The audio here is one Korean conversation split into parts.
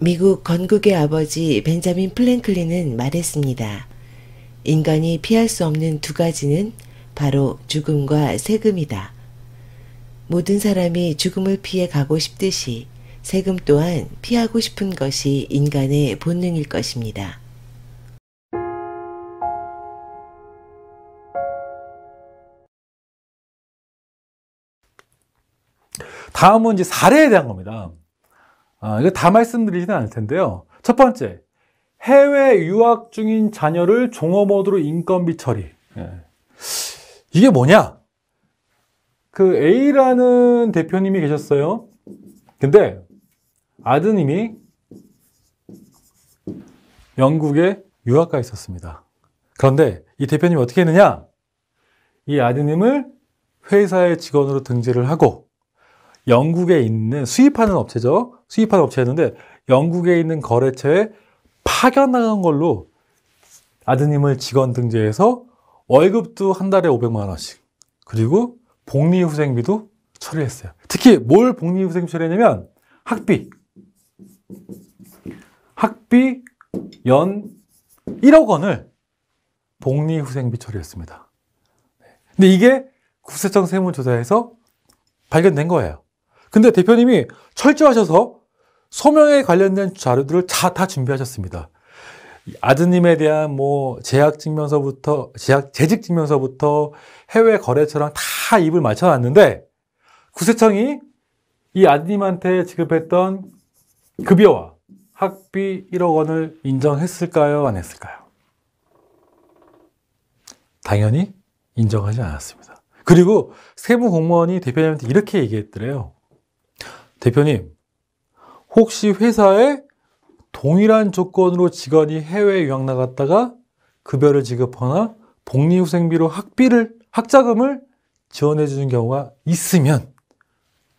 미국 건국의 아버지 벤자민 플랭클린은 말했습니다. 인간이 피할 수 없는 두 가지는 바로 죽음과 세금이다. 모든 사람이 죽음을 피해 가고 싶듯이 세금 또한 피하고 싶은 것이 인간의 본능일 것입니다. 다음은 이제 사례에 대한 겁니다. 이거 다 말씀드리지는 않을 텐데요. 첫 번째, 해외 유학 중인 자녀를 종어 모드로 인건비 처리. 이게 뭐냐? 그 A라는 대표님이 계셨어요. 근데 아드님이 영국에 유학 가 있었습니다. 그런데 이 대표님이 어떻게 했느냐? 이 아드님을 회사의 직원으로 등재를 하고 영국에 있는 수입하는 업체죠. 수입하는 업체였는데 영국에 있는 거래처에 파견나간 걸로 아드님을 직원 등재해서 월급도 한 달에 500만 원씩 그리고 복리후생비도 처리했어요. 특히 뭘 복리후생비 처리했냐면 학비 연 1억 원을 복리후생비 처리했습니다. 근데 이게 국세청 세무조사에서 발견된 거예요. 근데 대표님이 철저하셔서 소명에 관련된 자료들을 다 준비하셨습니다. 아드님에 대한 재직증명서부터 해외 거래처랑 다 입을 맞춰놨는데 국세청이 이 아드님한테 지급했던 급여와 학비 1억 원을 인정했을까요? 안 했을까요? 당연히 인정하지 않았습니다. 그리고 세무공무원이 대표님한테 이렇게 얘기했더래요. 대표님, 혹시 회사에 동일한 조건으로 직원이 해외 유학 나갔다가 급여를 지급하거나 복리후생비로 학자금을 지원해 주는 경우가 있으면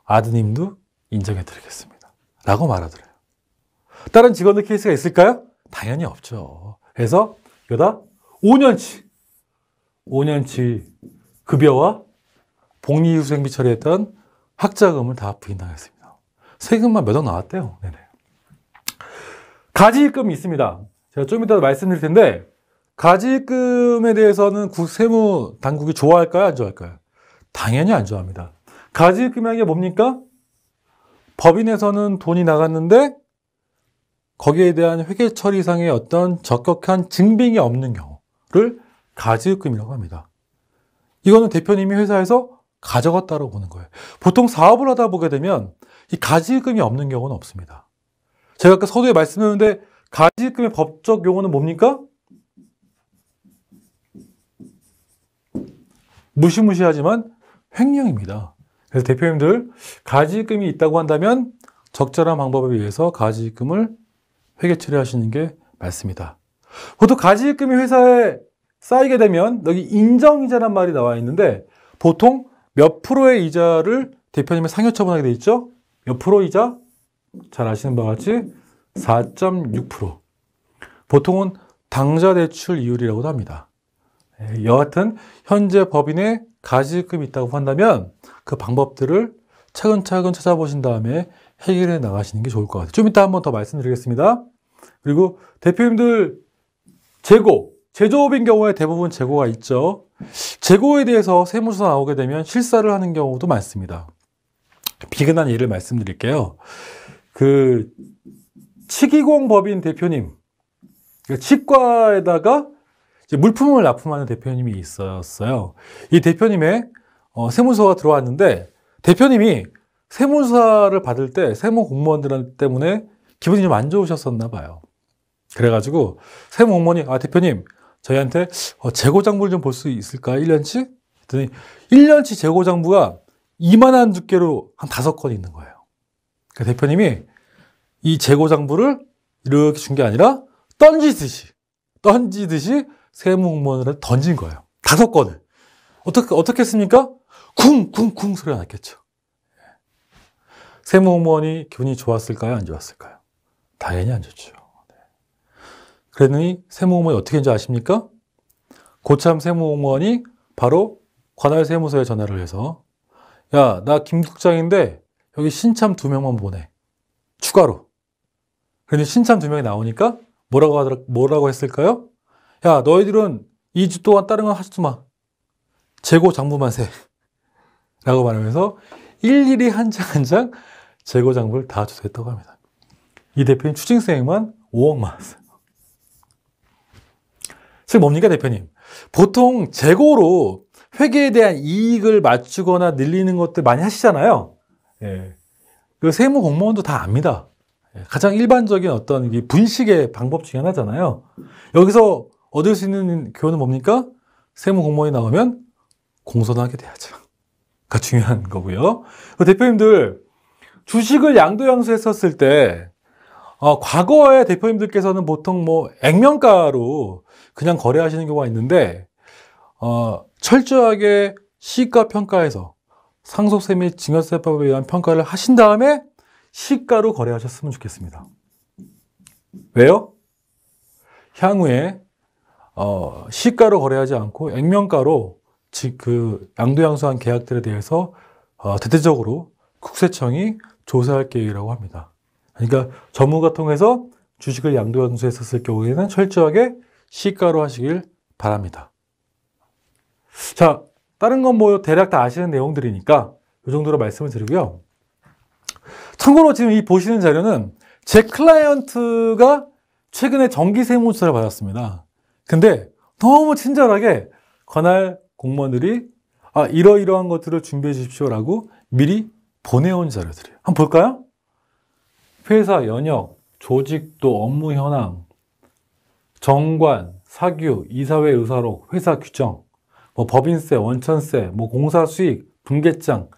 아드님도 인정해 드리겠습니다. 라고 말하더래요. 다른 직원들 케이스가 있을까요? 당연히 없죠. 그래서 여기다 5년치 급여와 복리후생비 처리했던 학자금을 다 부인당했습니다. 세금만 몇 억 나왔대요. 네네. 가지입금이 있습니다. 제가 좀 이따 말씀드릴 텐데 가지입금에 대해서는 세무 당국이 좋아할까요? 안 좋아할까요? 당연히 안 좋아합니다. 가지입금이라는 게 뭡니까? 법인에서는 돈이 나갔는데 거기에 대한 회계 처리상의 어떤 적격한 증빙이 없는 경우를 가지입금이라고 합니다. 이거는 대표님이 회사에서 가져갔다고 보는 거예요. 보통 사업을 하다 보게 되면 이 가지입금이 없는 경우는 없습니다. 제가 아까 서두에 말씀드렸는데 가지입금의 법적 용어는 뭡니까? 무시무시하지만 횡령입니다. 그래서 대표님들 가지입금이 있다고 한다면 적절한 방법에 의해서 가지입금을 회계 처리하시는 게 맞습니다. 보통 가지입금이 회사에 쌓이게 되면 여기 인정이자란 말이 나와 있는데 보통 몇 프로의 이자를 대표님이 상여처분하게 돼 있죠? 몇 프로 이자? 잘 아시는 바와 같이 4.6%. 보통은 당좌 대출 이율이라고도 합니다. 여하튼 현재 법인에 가지입금이 있다고 한다면 그 방법들을 차근차근 찾아보신 다음에 해결해 나가시는 게 좋을 것 같아요. 좀 이따 한번 더 말씀드리겠습니다. 그리고 대표님들 제조업인 경우에 대부분 재고가 있죠. 재고에 대해서 세무조사 나오게 되면 실사를 하는 경우도 많습니다. 비근한 예를 말씀드릴게요. 그 치기공 법인 대표님, 치과에다가 이제 물품을 납품하는 대표님이 있었어요. 이 대표님의 세무서가 들어왔는데 대표님이 세무조사를 받을 때 세무 공무원들 때문에 기분이 좀 안 좋으셨었나 봐요. 그래가지고 세무 공무원이 대표님 저희한테 재고장부를 좀 볼 수 있을까요? 1년치? 그랬더니 1년치 재고장부가 이만한 두께로 한 5건 있는 거예요. 그러니까 대표님이 이 재고장부를 이렇게 준 게 아니라 던지듯이 세무공무원을 던진 거예요. 5건을. 어떻게 했습니까? 쿵쿵쿵 소리가 났겠죠. 세무공무원이 기분이 좋았을까요? 안 좋았을까요? 당연히 안 좋죠. 그러더니 세무공무원이 어떻게 했는지 아십니까? 고참 세무공무원이 바로 관할 세무서에 전화를 해서 야, 나 김 국장인데 여기 신참 2명만 보내. 추가로. 그런데 신참 2명이 나오니까 뭐라고 했을까요? 야, 너희들은 2주 동안 다른 건 하지도 마. 재고 장부만 세. 라고 말하면서 일일이 한 장 한 장 재고 장부를 다 조사했다고 합니다. 이 대표님 추징세액만 5억 많았어요. 즉 뭡니까, 대표님? 보통 재고로 회계에 대한 이익을 맞추거나 늘리는 것들 많이 하시잖아요. 예. 그 세무 공무원도 다 압니다. 예. 가장 일반적인 어떤 분식의 방법 중에 하나잖아요. 여기서 얻을 수 있는 교훈은 뭡니까? 세무 공무원이 나오면 공손하게 돼야죠. 그 중요한 거고요. 대표님들 주식을 양도양수했었을 때 과거에 대표님들께서는 보통 뭐 액면가로 그냥 거래하시는 경우가 있는데 철저하게 시가 평가에서 상속세 및 증여세법에 의한 평가를 하신 다음에 시가로 거래하셨으면 좋겠습니다. 왜요? 향후에 시가로 거래하지 않고 액면가로 즉 그 양도양수한 계약들에 대해서 대대적으로 국세청이 조사할 계획이라고 합니다. 그러니까 전문가 통해서 주식을 양도양수했었을 경우에는 철저하게 시가로 하시길 바랍니다. 자, 다른 건 뭐 대략 다 아시는 내용들이니까 이 정도로 말씀을 드리고요. 참고로 지금 이 보시는 자료는 제 클라이언트가 최근에 정기 세무조사를 받았습니다. 근데 너무 친절하게 관할 공무원들이 이러이러한 것들을 준비해 주십시오라고 미리 보내온 자료들이에요. 한번 볼까요? 회사 연역, 조직도 업무 현황, 정관, 사규, 이사회 의사록, 회사 규정, 뭐 법인세, 원천세, 뭐 공사 수익, 분계장.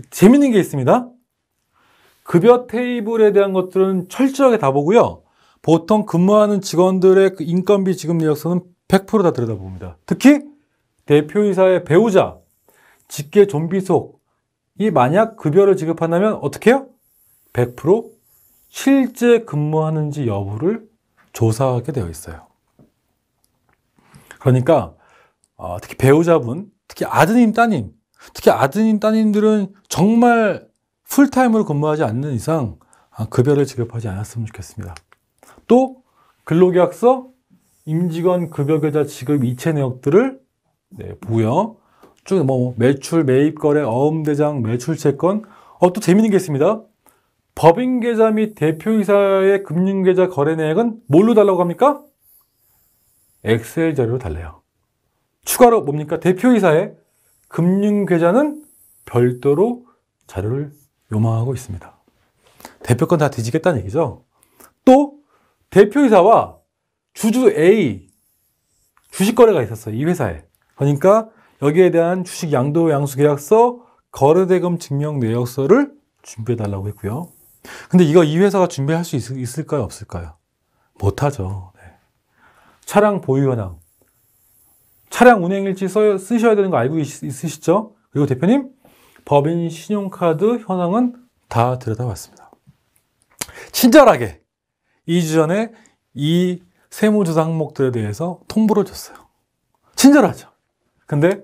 재밌는 게 있습니다. 급여 테이블에 대한 것들은 철저하게 다 보고요. 보통 근무하는 직원들의 그 인건비 지급 내역서는 100% 다 들여다봅니다. 특히 대표이사의 배우자, 직계 존비속이 만약 급여를 지급한다면 어떻게 해요? 100% 실제 근무하는지 여부를 조사하게 되어 있어요. 그러니까 특히 배우자분, 특히 아드님, 따님, 특히 아드님, 따님들은 정말 풀타임으로 근무하지 않는 이상 급여를 지급하지 않았으면 좋겠습니다. 또 근로계약서, 임직원 급여계좌 지급 이체 내역들을 보고요. 쭉 뭐 매출, 매입거래, 어음대장, 매출채권. 또 재밌는 게 있습니다. 법인계좌 및 대표이사의 금융계좌 거래 내역은 뭘로 달라고 합니까? 엑셀 자료로 달래요. 추가로 뭡니까? 대표이사의 금융계좌는 별도로 자료를 요망하고 있습니다. 대표 건 다 뒤지겠다는 얘기죠. 또 대표이사와 주주 A 주식거래가 있었어요. 이 회사에. 그러니까 여기에 대한 주식 양도 양수 계약서, 거래대금 증명 내역서를 준비해달라고 했고요. 근데 이거 이 회사가 준비할 수 있을까요? 없을까요? 못하죠. 네. 차량 보유 현황. 차량 운행일지 쓰셔야 되는 거 알고 있으시죠? 그리고 대표님, 법인 신용카드 현황은 다 들여다봤습니다. 친절하게 2주 전에 이 세무조사 항목들에 대해서 통보를 줬어요. 친절하죠? 근데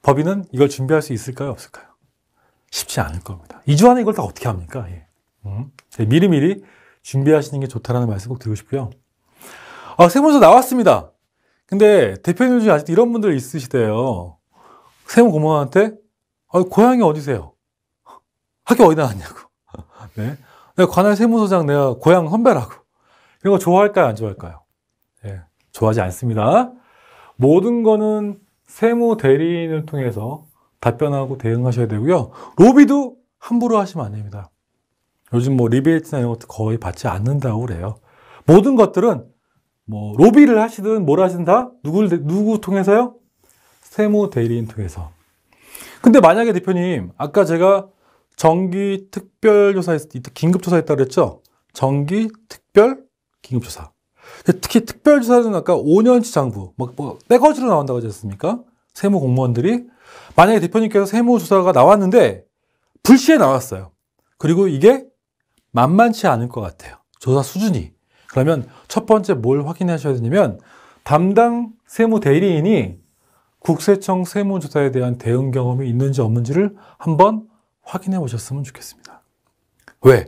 법인은 이걸 준비할 수 있을까요? 없을까요? 쉽지 않을 겁니다. 2주 안에 이걸 다 어떻게 합니까? 예. 미리미리 준비하시는 게 좋다라는 말씀 꼭 드리고 싶고요. 세무조사 나왔습니다. 근데 대표님 중에 아직 이런 분들 있으시대요. 세무공무원한테 고향이 어디세요? 학교 어디 나왔냐고. 네. 내가 관할 세무서장 내가 고향 선배라고. 이런 거 좋아할까요? 안 좋아할까요? 예. 좋아하지 않습니다. 모든 거는 세무 대리인을 통해서 답변하고 대응하셔야 되고요. 로비도 함부로 하시면 안 됩니다. 요즘 뭐 리베이트나 이런 것도 거의 받지 않는다고 그래요. 모든 것들은 뭐 로비를 하시든 뭘 하시든 다 누구 통해서요? 세무 대리인 통해서. 근데 만약에 대표님, 아까 제가 정기 특별조사, 긴급조사 했다고 그랬죠? 정기 특별 긴급조사. 특히 특별조사는 아까 5년치 장부, 떼거지로 나온다고 하지 않습니까? 세무 공무원들이. 만약에 대표님께서 세무조사가 나왔는데 불시에 나왔어요. 그리고 이게 만만치 않을 것 같아요. 조사 수준이. 그러면 첫 번째 뭘 확인하셔야 되냐면 담당 세무 대리인이 국세청 세무조사에 대한 대응 경험이 있는지 없는지를 한번 확인해 보셨으면 좋겠습니다. 왜?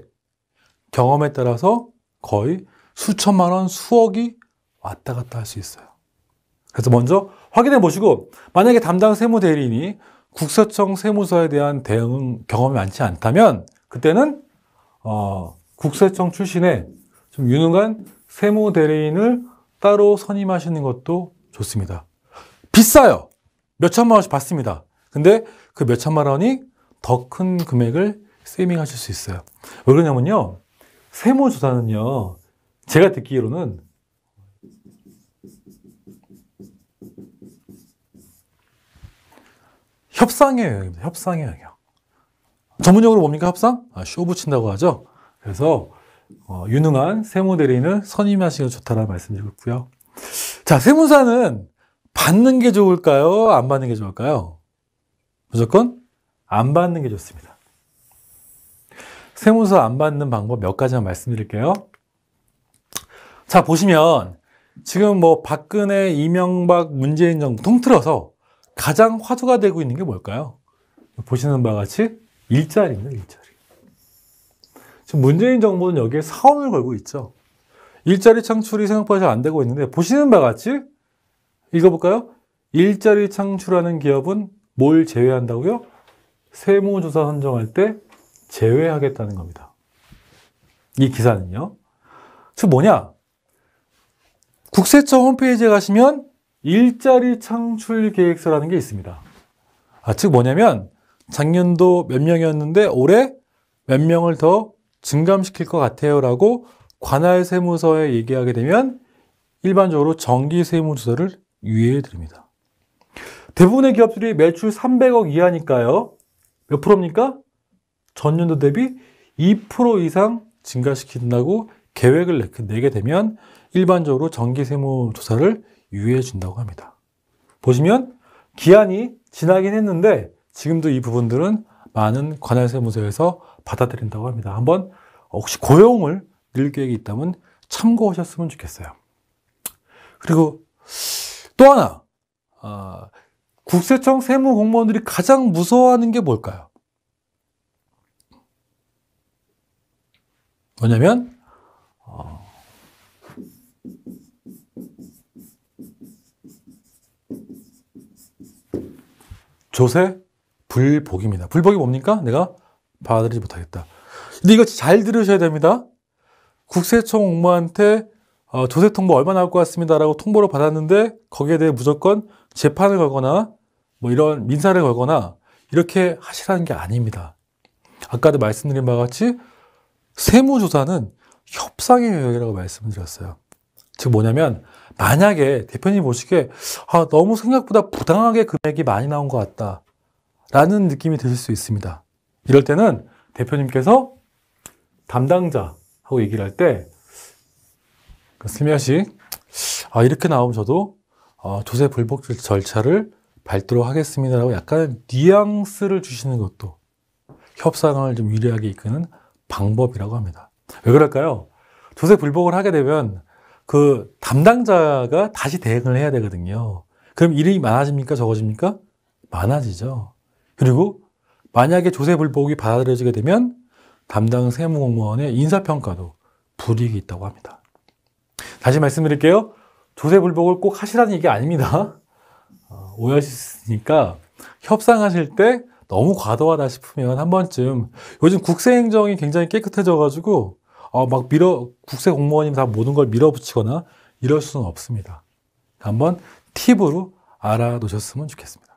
경험에 따라서 거의 수천만 원, 수억이 왔다 갔다 할 수 있어요. 그래서 먼저 확인해 보시고, 만약에 담당 세무대리인이 국세청 세무서에 대한 대응 경험이 많지 않다면 그때는 국세청 출신의 좀 유능한 세무대리인을 따로 선임하시는 것도 좋습니다. 비싸요. 몇천만 원씩 받습니다. 근데 그 몇천만 원이 더 큰 금액을 세이밍하실 수 있어요. 왜 그러냐면요, 세무조사는요, 제가 듣기로는 협상의 영역입니다. 협상의 영역. 전문용어로 뭡니까, 협상? 쇼 붙인다고 하죠. 그래서 유능한 세무대리인을 선임하시는 게 좋다라는 말씀드리고 있고요. 자, 세무사는 받는 게 좋을까요? 안 받는 게 좋을까요? 무조건 안 받는 게 좋습니다. 세무사 안 받는 방법 몇 가지만 말씀드릴게요. 자, 보시면 지금 뭐 박근혜, 이명박, 문재인 정부 통틀어서 가장 화두가 되고 있는 게 뭘까요? 보시는 바와 같이 일자리입니다. 일자리. 지금 문재인 정부는 여기에 사활을 걸고 있죠. 일자리 창출이 생각보다 잘 안 되고 있는데, 보시는 바와 같이 읽어볼까요? 일자리 창출하는 기업은 뭘 제외한다고요? 세무조사 선정할 때 제외하겠다는 겁니다. 이 기사는요. 즉 뭐냐? 국세청 홈페이지에 가시면 일자리 창출 계획서라는 게 있습니다. 즉 뭐냐면 작년도 몇 명이었는데 올해 몇 명을 더 증감시킬 것 같아요 라고 관할 세무서에 얘기하게 되면 일반적으로 정기 세무조사를 유예해 드립니다. 대부분의 기업들이 매출 300억 이하니까요. 몇 프로입니까? 전년도 대비 2% 이상 증가시킨다고 계획을 내게 되면 일반적으로 정기 세무조사를 유예해 준다고 합니다. 보시면 기한이 지나긴 했는데 지금도 이 부분들은 많은 관할 세무서에서 받아들인다고 합니다. 한번 혹시 고용을 늘 계획이 있다면 참고하셨으면 좋겠어요. 그리고 또 하나, 국세청 세무 공무원들이 가장 무서워하는 게 뭘까요? 뭐냐면 조세 불복입니다. 불복이 뭡니까? 내가 받아들이지 못하겠다. 근데 이거 잘 들으셔야 됩니다. 국세청 공무원한테 조세 통보 얼마 나올 것 같습니다 라고 통보를 받았는데 거기에 대해 무조건 재판을 걸거나 뭐 이런 민사를 걸거나 이렇게 하시라는 게 아닙니다. 아까도 말씀드린 바와 같이 세무조사는 협상의 영역이라고 말씀드렸어요. 즉 뭐냐면 만약에 대표님 보시기에 너무 생각보다 부당하게 금액이 많이 나온 것 같다 라는 느낌이 드실 수 있습니다. 이럴 때는 대표님께서 담당자하고 얘기를 할 때 슬며시 이렇게 나오면 저도 조세 불복 절차를 밟도록 하겠습니다 라고 약간 뉘앙스를 주시는 것도 협상을 좀 유리하게 이끄는 방법이라고 합니다. 왜 그럴까요? 조세 불복을 하게 되면 그 담당자가 다시 대응을 해야 되거든요. 그럼 일이 많아집니까? 적어집니까? 많아지죠. 그리고 만약에 조세 불복이 받아들여지게 되면 담당 세무공무원의 인사평가도 불이익이 있다고 합니다. 다시 말씀드릴게요. 조세 불복을 꼭 하시라는 얘기 아닙니다. 오해하실 수 있으니까 협상하실 때 너무 과도하다 싶으면 한 번쯤, 요즘 국세행정이 굉장히 깨끗해져가지고 막 국세 공무원이 다 모든 걸 밀어붙이거나 이럴 수는 없습니다. 한번 팁으로 알아놓으셨으면 좋겠습니다.